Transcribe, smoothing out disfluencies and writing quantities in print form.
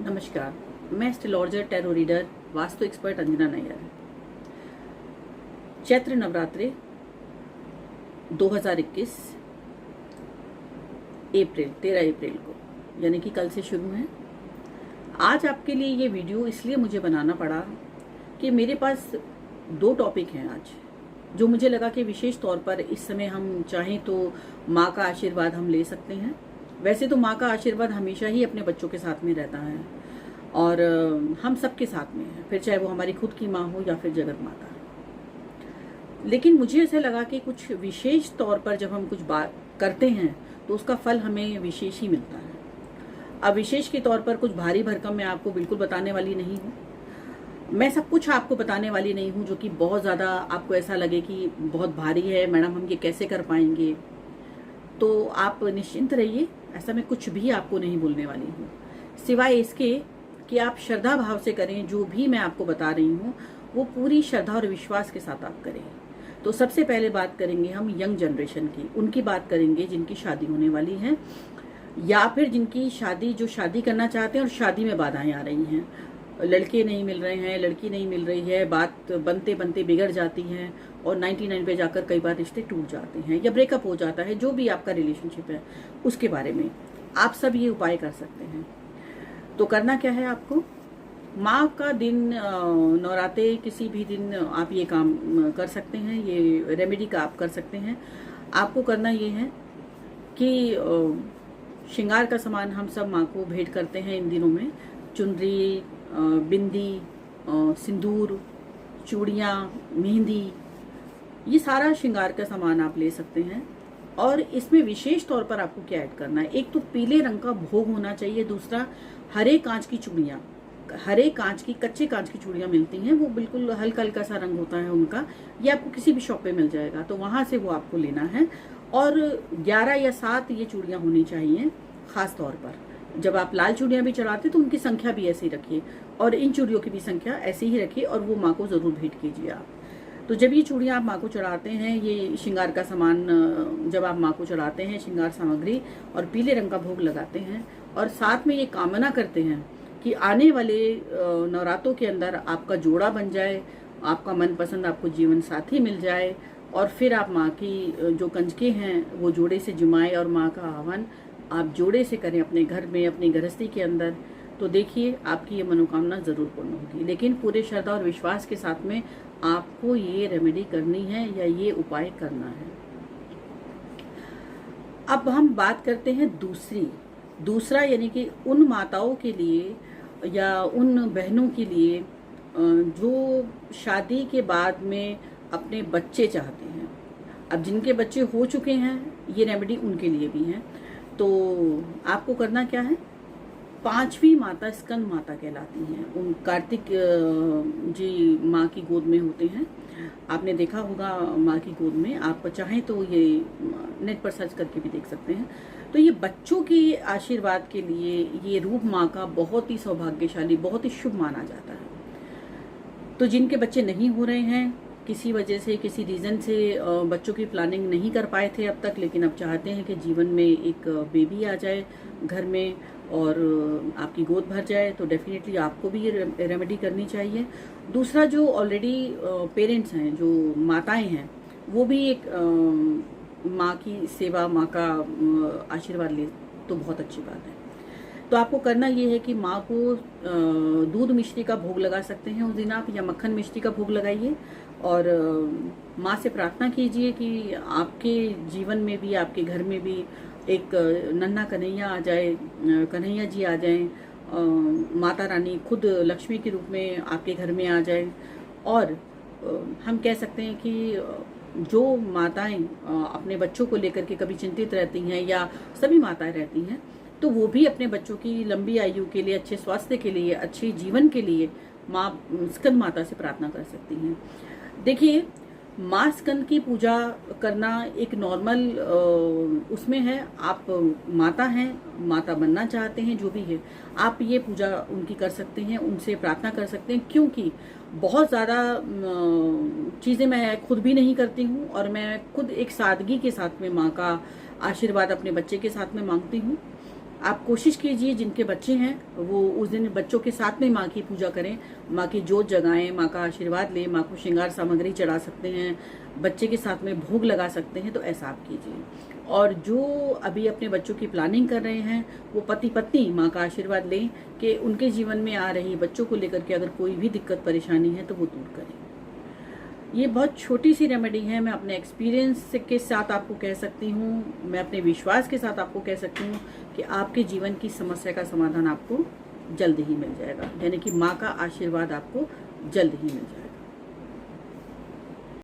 नमस्कार, मैं astrologer, tarot reader, vastu expert Anjana Nayyar. Chaitra Navratri 2021 13 अप्रैल को यानी कि कल से शुरू है। आज आपके लिए ये वीडियो इसलिए मुझे बनाना पड़ा कि मेरे पास दो टॉपिक हैं आज, जो मुझे लगा कि विशेष तौर पर इस समय हम चाहें तो माँ का आशीर्वाद हम ले सकते हैं। वैसे तो माँ का आशीर्वाद हमेशा ही अपने बच्चों के साथ में रहता है और हम सबके साथ में है, फिर चाहे वो हमारी खुद की माँ हो या फिर जगत माता। लेकिन मुझे ऐसा लगा कि कुछ विशेष तौर पर जब हम कुछ बात करते हैं तो उसका फल हमें विशेष ही मिलता है। अब विशेष के तौर पर कुछ भारी भरकम मैं आपको बिल्कुल बताने वाली नहीं हूँ। मैं सब कुछ आपको बताने वाली नहीं हूँ जो कि बहुत ज़्यादा आपको ऐसा लगे कि बहुत भारी है, मैडम हम ये कैसे कर पाएंगे। तो आप निश्चिंत रहिए, ऐसा मैं कुछ भी आपको नहीं बोलने वाली हूँ, सिवाय इसके कि आप श्रद्धा भाव से करें। जो भी मैं आपको बता रही हूँ वो पूरी श्रद्धा और विश्वास के साथ आप करें। तो सबसे पहले बात करेंगे हम यंग जनरेशन की, उनकी बात करेंगे जिनकी शादी होने वाली है या फिर जिनकी शादी जो शादी करना चाहते हैं और शादी में बाधाएं आ रही हैं। लड़के नहीं मिल रहे हैं, लड़की नहीं मिल रही है, बात बनते बनते बिगड़ जाती हैं और 99 पे जाकर कई बार रिश्ते टूट जाते हैं या ब्रेकअप हो जाता है। जो भी आपका रिलेशनशिप है उसके बारे में आप सब ये उपाय कर सकते हैं। तो करना क्या है आपको, माँ का दिन नवरात्रे किसी भी दिन आप ये काम कर सकते हैं, ये रेमेडी का आप कर सकते हैं। आपको करना ये है कि श्रृंगार का सामान हम सब माँ को भेंट करते हैं इन दिनों में। चुनरी, बिंदी, सिंदूर, चूड़ियाँ, मेहंदी, ये सारा श्रृंगार का सामान आप ले सकते हैं। और इसमें विशेष तौर पर आपको क्या ऐड करना है, एक तो पीले रंग का भोग होना चाहिए, दूसरा हरे कांच की चूड़ियाँ, हरे कांच की, कच्चे कांच की चूड़ियाँ मिलती हैं, वो बिल्कुल हल्का हल्का सा रंग होता है उनका, ये आपको किसी भी शॉप पे मिल जाएगा, तो वहाँ से वो आपको लेना है। और 11 या 7 ये चूड़ियाँ होनी चाहिए। खास तौर पर जब आप लाल चूड़ियाँ भी चढ़ाते तो उनकी संख्या भी ऐसी रखिए और इन चूड़ियों की भी संख्या ऐसी ही रखिए और वो माँ को ज़रूर भेंट कीजिए आप। तो जब ये चूड़ियाँ आप माँ को चढ़ाते हैं, ये श्रृंगार का सामान जब आप माँ को चढ़ाते हैं, श्रृंगार सामग्री, और पीले रंग का भोग लगाते हैं और साथ में ये कामना करते हैं कि आने वाले नवरात्रों के अंदर आपका जोड़ा बन जाए, आपका मनपसंद आपको जीवन साथी मिल जाए और फिर आप माँ की जो कंजके हैं वो जोड़े से जुमाएं और माँ का आह्वान आप जोड़े से करें अपने घर में, अपनी गृहस्थी के अंदर। तो देखिए आपकी ये मनोकामना ज़रूर पूर्ण होगी, लेकिन पूरे श्रद्धा और विश्वास के साथ में आपको ये रेमेडी करनी है या ये उपाय करना है। अब हम बात करते हैं दूसरा यानी कि उन माताओं के लिए या उन बहनों के लिए जो शादी के बाद में अपने बच्चे चाहते हैं। अब जिनके बच्चे हो चुके हैं, ये रेमेडी उनके लिए भी है। तो आपको करना क्या है, 5वीं माता स्कंद माता कहलाती हैं, उन कार्तिक जी माँ की गोद में होते हैं। आपने देखा होगा माँ की गोद में, आप चाहें तो ये नेट पर सर्च करके भी देख सकते हैं। तो ये बच्चों के आशीर्वाद के लिए ये रूप माँ का बहुत ही सौभाग्यशाली, बहुत ही शुभ माना जाता है। तो जिनके बच्चे नहीं हो रहे हैं, किसी वजह से, किसी रीज़न से बच्चों की प्लानिंग नहीं कर पाए थे अब तक, लेकिन अब चाहते हैं कि जीवन में एक बेबी आ जाए घर में और आपकी गोद भर जाए, तो डेफिनेटली आपको भी ये रेमेडी करनी चाहिए। दूसरा, जो ऑलरेडी पेरेंट्स हैं, जो माताएं हैं, वो भी एक माँ की सेवा, माँ का आशीर्वाद ले तो बहुत अच्छी बात है। तो आपको करना ये है कि माँ को दूध मिश्री का भोग लगा सकते हैं उस दिन आप, या मक्खन मिश्री का भोग लगाइए और माँ से प्रार्थना कीजिए कि आपके जीवन में भी, आपके घर में भी एक नन्हा कन्हैया आ जाए, कन्हैया जी आ जाएं, माता रानी खुद लक्ष्मी के रूप में आपके घर में आ जाए। और हम कह सकते हैं कि जो माताएं अपने बच्चों को लेकर के कभी चिंतित रहती हैं या सभी माताएं रहती हैं, तो वो भी अपने बच्चों की लंबी आयु के लिए, अच्छे स्वास्थ्य के लिए, अच्छे जीवन के लिए माँ स्कंद माता से प्रार्थना कर सकती हैं। देखिए, माँ स्कंद की पूजा करना एक नॉर्मल उसमें है। आप माता हैं, माता बनना चाहते हैं, जो भी है, आप ये पूजा उनकी कर सकते हैं, उनसे प्रार्थना कर सकते हैं, क्योंकि बहुत ज़्यादा चीज़ें मैं खुद भी नहीं करती हूँ और मैं खुद एक सादगी के साथ में माँ का आशीर्वाद अपने बच्चे के साथ में मांगती हूँ। आप कोशिश कीजिए जिनके बच्चे हैं वो उस दिन बच्चों के साथ में माँ की पूजा करें, माँ की जोत जगाएं, माँ का आशीर्वाद लें, माँ को श्रृंगार सामग्री चढ़ा सकते हैं, बच्चे के साथ में भोग लगा सकते हैं, तो ऐसा आप कीजिए। और जो अभी अपने बच्चों की प्लानिंग कर रहे हैं वो पति पत्नी माँ का आशीर्वाद लें कि उनके जीवन में आ रही बच्चों को लेकर के अगर कोई भी दिक्कत परेशानी है तो वो दूर करें। ये बहुत छोटी सी रेमेडी है, मैं अपने एक्सपीरियंस के साथ आपको कह सकती हूँ, मैं अपने विश्वास के साथ आपको कह सकती हूँ कि आपके जीवन की समस्या का समाधान आपको जल्द ही मिल जाएगा, यानी कि माँ का आशीर्वाद आपको जल्द ही मिल जाएगा।